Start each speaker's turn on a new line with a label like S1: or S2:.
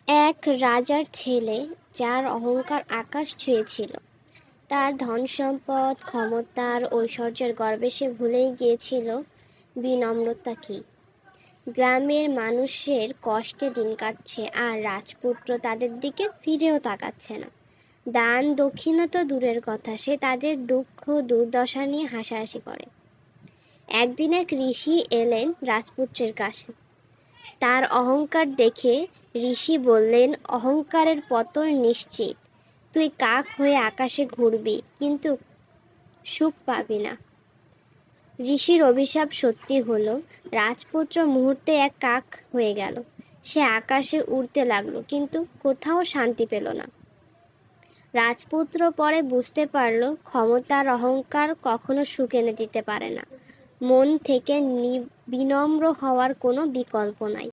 S1: এক রাজার ছেলে, যার অহংকার আকাশ ছুঁয়েছিল। তার ধনসম্পদ, ক্ষমতার, ঐশ্বর্যের গর্বে সে ভুলেই গিয়েছিল বিনম্রতা কী। গ্রামের মানুষের কষ্টে দিন কাটছে, আর রাজপুত্র তাদের দিকে ফিরেও তাকাচ্ছে না। দান দক্ষিণা তো দূরের কথা, সে তাদের দুঃখ দুর্দশা নিয়ে হাসাহাসি করে। একদিন এক ঋষি এলেন রাজপুত্রের কাছে। তার অহংকার দেখে ঋষি বললেন, অহংকারের পতন নিশ্চিত। তুই কাক হয়ে আকাশে ঘুরবি, কিন্তু সুখ পাবি না। ঋষির অভিশাপ সত্যি হলো। রাজপুত্র মুহূর্তে এক কাক হয়ে গেল। সে আকাশে উড়তে লাগলো, কিন্তু কোথাও শান্তি পেল না। রাজপুত্র পরে বুঝতে পারল, ক্ষমতার অহংকার কখনো সুখ এনে দিতে পারে না। মন থেকে বিনম্র হওয়ার কোনো বিকল্প নাই।